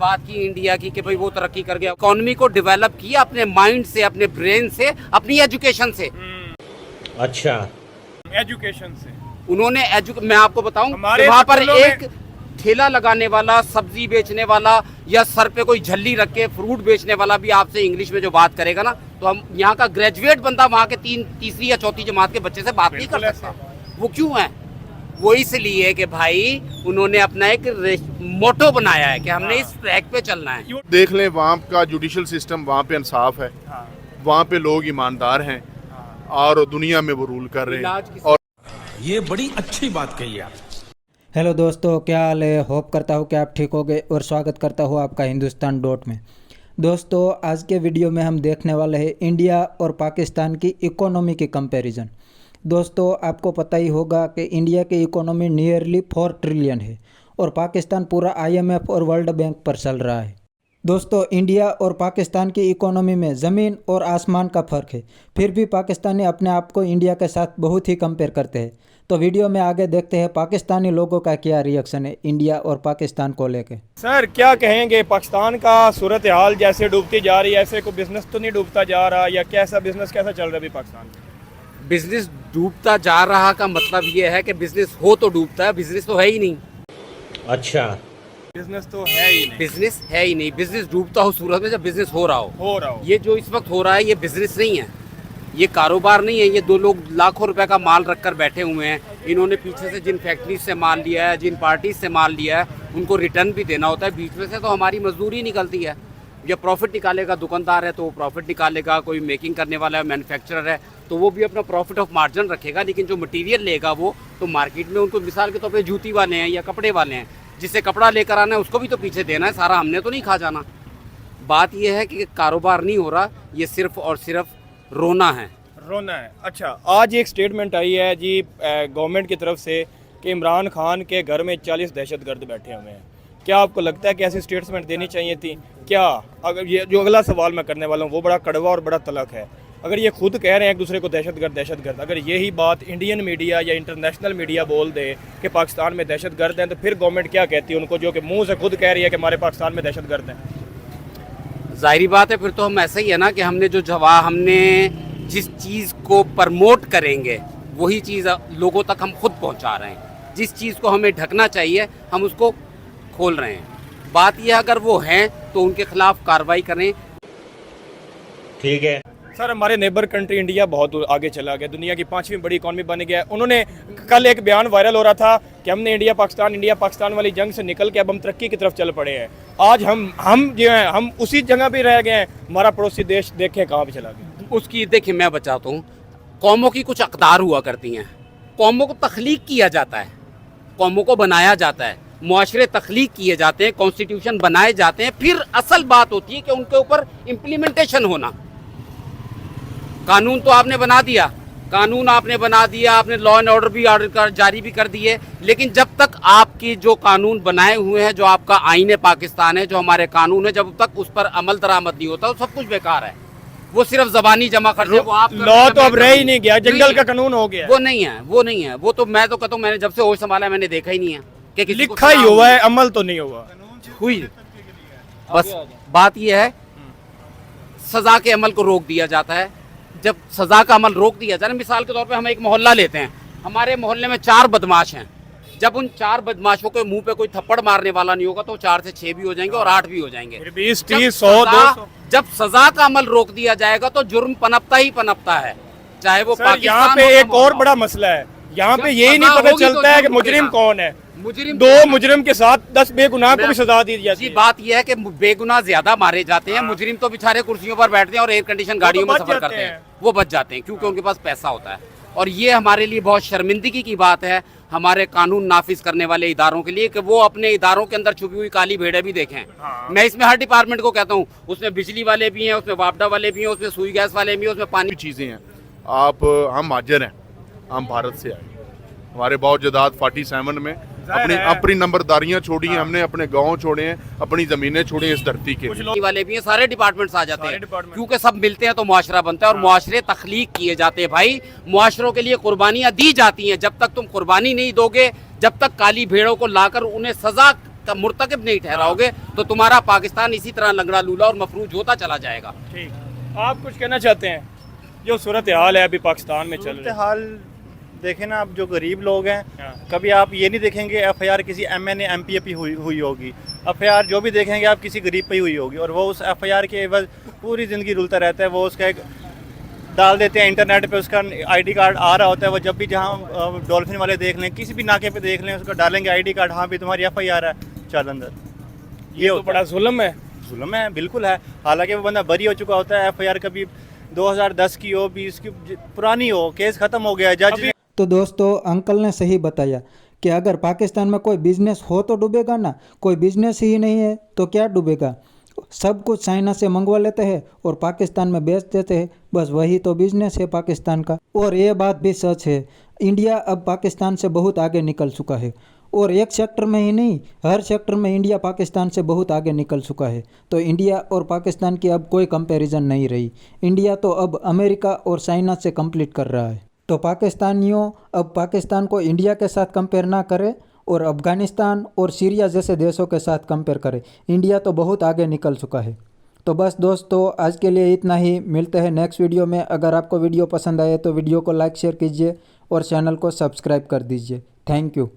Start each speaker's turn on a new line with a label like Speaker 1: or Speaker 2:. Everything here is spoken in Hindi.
Speaker 1: बात की इंडिया की कि भाई वो तरक्की कर गया, इकोनॉमी को डेवलप किया अपने माइंड से, अपने ब्रेन से, अपनी एजुकेशन से।
Speaker 2: अच्छा,
Speaker 3: एजुकेशन से
Speaker 1: उन्होंने मैं आपको बताऊं
Speaker 3: हमारे
Speaker 1: वहां पर
Speaker 3: स्कूलों में-
Speaker 1: एक ठेला लगाने वाला, सब्जी बेचने वाला या सर पे कोई झल्ली रख के फ्रूट बेचने वाला भी आपसे इंग्लिश में जो बात करेगा ना, तो हम यहाँ का ग्रेजुएट बंदा वहाँ के तीसरी या चौथी जमात के बच्चे से बात नहीं कर
Speaker 3: बिल्कुल
Speaker 1: सकता। वो क्यों है? वो इसलिए कि भाई उन्होंने अपना एक मोटो बनाया है कि हमने इस ट्रैक पे चलना है।
Speaker 4: देख लें वहाँ का जुडिशल सिस्टम, वहाँ पे इंसाफ है, वहाँ पे लोग ईमानदार हैं और दुनिया में वो रूल कर रहे हैं। और
Speaker 2: ये बड़ी अच्छी बात कही आप।
Speaker 5: हेलो दोस्तों, क्या हाल है? होप करता हूँ कि आप ठीक होंगे और स्वागत करता हूँ आपका हिंदुस्तान डॉट में। दोस्तों, आज के वीडियो में हम देखने वाले हैं इंडिया और पाकिस्तान की इकोनॉमी की कंपैरिजन। दोस्तों, आपको पता ही होगा कि इंडिया की इकोनॉमी नियरली 4 ट्रिलियन है और पाकिस्तान पूरा IMF और वर्ल्ड बैंक पर चल रहा है। दोस्तों, इंडिया और पाकिस्तान की इकोनॉमी में ज़मीन और आसमान का फ़र्क है, फिर भी पाकिस्तानी अपने आप को इंडिया के साथ बहुत ही कंपेयर करते हैं। तो वीडियो में आगे देखते हैं पाकिस्तानी लोगों का क्या रिएक्शन है इंडिया और पाकिस्तान को लेकर।
Speaker 3: सर क्या कहेंगे, पाकिस्तान का सूरत हाल जैसे डूबती जा रही है, ऐसे कोई बिजनेस तो नहीं डूबता जा रहा, या कैसा बिजनेस कैसा चल रहा है अभी पाकिस्तान में?
Speaker 1: बिजनेस डूबता जा रहा का मतलब ये है कि बिजनेस हो तो डूबता है, बिजनेस तो है ही नहीं।
Speaker 2: अच्छा,
Speaker 3: बिजनेस तो है ही नहीं,
Speaker 1: बिजनेस है ही नहीं। बिजनेस डूबता हो सूरत में जब बिजनेस हो रहा हो।
Speaker 3: हो।
Speaker 1: ये जो इस वक्त हो रहा है ये बिजनेस नहीं है, ये कारोबार नहीं है। ये दो लोग लाखों रुपए का माल रखकर बैठे हुए हैं। इन्होंने पीछे से जिन फैक्ट्रीज से माल लिया है, जिन पार्टीज से माल लिया है, उनको रिटर्न भी देना होता है। बीच में से तो हमारी मजदूरी निकलती है। जब प्रॉफिट निकालेगा दुकानदार है तो वो प्रॉफिट निकालेगा, कोई मेकिंग करने वाला है, मैन्युफैक्चरर है तो वो भी अपना प्रॉफिट ऑफ मार्जिन रखेगा। लेकिन जो मटीरियल लेगा वो तो मार्केट में उनको, मिसाल के तौर पे जूती वाले हैं या कपड़े वाले हैं, जिससे कपड़ा लेकर आना है उसको भी तो पीछे देना है, सारा हमने तो नहीं खा जाना। बात यह है कि कारोबार नहीं हो रहा, ये सिर्फ और सिर्फ रोना है।
Speaker 3: रोना है। अच्छा, आज एक स्टेटमेंट आई है जी गवर्नमेंट की तरफ से कि इमरान खान के घर में 40 दहशतगर्द बैठे हुए हैं। क्या आपको लगता है कि ऐसी स्टेटमेंट देनी चाहिए थी क्या? अगर ये जो अगला सवाल मैं करने वाला हूँ वो बड़ा कड़वा और बड़ा तलक है। अगर ये खुद कह रहे हैं एक दूसरे को दहशतगर्द, अगर यही बात इंडियन मीडिया या इंटरनेशनल मीडिया बोल दे कि पाकिस्तान में दहशतगर्द हैं, तो फिर गवर्नमेंट क्या कहती है उनको, जो कि मुंह से खुद कह रही है कि हमारे पाकिस्तान में दहशतगर्द हैं?
Speaker 1: जाहिर बात है, फिर तो हम ऐसा ही है ना कि हमने जिस चीज़ को प्रमोट करेंगे वही चीज़ लोगों तक हम खुद पहुंचा रहे हैं। जिस चीज़ को हमें ढकना चाहिए हम उसको खोल रहे हैं। बात यह अगर वो हैं तो उनके खिलाफ कार्रवाई करें।
Speaker 2: ठीक है
Speaker 3: सर, हमारे नेबर कंट्री इंडिया बहुत आगे चला गया, दुनिया की 5वीं बड़ी इकॉनमी बन गया है। उन्होंने कल एक बयान वायरल हो रहा था कि हमने इंडिया पाकिस्तान वाली जंग से निकल के अब हम तरक्की की तरफ चल पड़े हैं। आज हम जो है हम उसी जगह पे रह गए हैं। हमारा पड़ोसी देश देखें कहाँ पे चला गया।
Speaker 1: उसकी देखिए, मैं बताता हूँ, कौमों की कुछ अक़दार हुआ करती हैं। कौमों को तख्लीक किया जाता है, कौमों को बनाया जाता है, मुआशरे तख्लीक किए जाते हैं, कॉन्स्टिट्यूशन बनाए जाते हैं। फिर असल बात होती है कि उनके ऊपर इम्प्लीमेंटेशन होना। कानून तो आपने बना दिया, आपने लॉ एंड ऑर्डर भी जारी भी कर दिए, लेकिन जब तक आपकी जो कानून बनाए हुए हैं, जो आपका आईन पाकिस्तान है, जो हमारे कानून है, जब तक उस पर अमल दरामद नहीं होता तो सब कुछ बेकार है। वो सिर्फ जबानी जमा करते हैं। वो आप
Speaker 3: लॉ तो अब रह ही नहीं गया, जंगल का कानून हो गया।
Speaker 1: वो नहीं है। वो तो मैं तो कहता हूँ, मैंने जब से होश संभाला मैंने देखा ही नहीं है कि किसी को
Speaker 3: लिखा ही हुआ है, अमल तो नहीं हुआ
Speaker 1: हुई। बस बात यह है, सजा के अमल को रोक दिया जाता है। जब सजा का अमल रोक दिया जाए, मिसाल के तौर पे हम एक मोहल्ला लेते हैं, हमारे मोहल्ले में 4 बदमाश हैं। जब उन 4 बदमाशों के मुंह पे कोई थप्पड़ मारने वाला नहीं होगा तो 4 से 6 भी हो जाएंगे और 8 भी हो जाएंगे।
Speaker 3: 20, 30, 100, 200।
Speaker 1: जब सजा का अमल रोक दिया जाएगा तो जुर्म पनपता ही पनपता है, चाहे वो
Speaker 3: सर, यहाँ पे एक और बड़ा मसला है। यहाँ पे यही नहीं पता चलता है कि मुजरिम कौन है। दो मुजरिम के साथ 10 बेगुनाह को भी सजा दी जाती है।
Speaker 1: बात यह है कि बेगुनाह ज्यादा मारे जाते हैं। मुजरिम तो बेचारे कुर्सियों पर बैठते हैं और एयर कंडीशन गाड़ियों में सफर करते हैं, वो बच जाते हैं क्योंकि उनके पास पैसा होता है। और ये हमारे लिए बहुत शर्मिंदगी की बात है, हमारे कानून नाफिज करने वाले इदारों के लिए, कि वो अपने इदारों के अंदर छुपी हुई काली भेड़ें भी देखें। मैं इसमें हर डिपार्टमेंट को कहता हूँ, उसमें बिजली वाले भी हैं, उसमें वापडा वाले भी हैं, उसमें सुई गैस वाले भी हैं, उसमें पानी
Speaker 4: चीज़ें हैं। हम हाजिर हैं, हम भारत से आए, हमारे बहुत जदाद 47 में अपनी नंबरदारियां छोड़ी हैं, हमने अपने गांव छोड़े हैं, अपनी जमीनें छोड़ी हैं इस धरती के
Speaker 1: वाले भी हैं। सारे डिपार्टमेंट्स आ जाते हैं क्योंकि सब मिलते हैं तो मुआशरा बनता है और मुआशरे तख्लीक किए जाते हैं। भाई, मुआशरों के लिए कुर्बानियां दी जाती हैं। जब तक तुम कुर्बानी नहीं दोगे, जब तक काली भेड़ों को लाकर उन्हें सजा का मुर्तकिब नहीं ठहराओगे तो तुम्हारा पाकिस्तान इसी तरह लंगड़ा लूला और मफरूज होता चला जाएगा।
Speaker 3: ठीक, आप कुछ कहना चाहते हैं? जो सूरत हाल है अभी पाकिस्तान में चल रही है,
Speaker 6: हाल देखें ना, आप जो गरीब लोग हैं,
Speaker 3: हाँ।
Speaker 6: कभी आप ये नहीं देखेंगे एफआईआर किसी एमएनए एमपीए पे हुई होगी। एफआईआर जो भी देखेंगे आप किसी गरीब पे ही हुई होगी, और वो उस एफआईआर के एवज पूरी ज़िंदगी रुलता रहता है। वो उसका एक डाल देते हैं इंटरनेट पे, उसका आईडी कार्ड आ रहा होता है। वो जब भी जहाँ डॉल्फिन वाले देख लें, किसी भी नाके पे देख लें, उसका डालेंगे आईडी कार्ड, हाँ भी तुम्हारी एफआईआर है, चल अंदर।
Speaker 3: ये तो बड़ा जुल्म है।
Speaker 6: जुल्म है, बिल्कुल है। हालांकि वो बंदा बरी हो चुका होता है, एफआईआर कभी 2010 की हो, 20 की पुरानी हो, केस ख़त्म हो गया, जज।
Speaker 5: तो दोस्तों अंकल ने सही बताया कि अगर पाकिस्तान में कोई बिजनेस हो तो डूबेगा ना, कोई बिजनेस ही नहीं है तो क्या डूबेगा। सब कुछ चाइना से मंगवा लेते हैं और पाकिस्तान में बेच देते हैं, बस वही तो बिजनेस है पाकिस्तान का। और ये बात भी सच है, इंडिया अब पाकिस्तान से बहुत आगे निकल चुका है, और एक सेक्टर में ही नहीं, हर सेक्टर में इंडिया पाकिस्तान से बहुत आगे निकल चुका है। तो इंडिया और पाकिस्तान की अब कोई कंपैरिजन नहीं रही। इंडिया तो अब अमेरिका और चाइना से कम्पीट कर रहा है। तो पाकिस्तानियों अब पाकिस्तान को इंडिया के साथ कंपेयर ना करें और अफ़गानिस्तान और सीरिया जैसे देशों के साथ कंपेयर करें। इंडिया तो बहुत आगे निकल चुका है। तो बस दोस्तों आज के लिए इतना ही, मिलते हैं नेक्स्ट वीडियो में। अगर आपको वीडियो पसंद आए तो वीडियो को लाइक शेयर कीजिए और चैनल को सब्सक्राइब कर दीजिए। Thank you.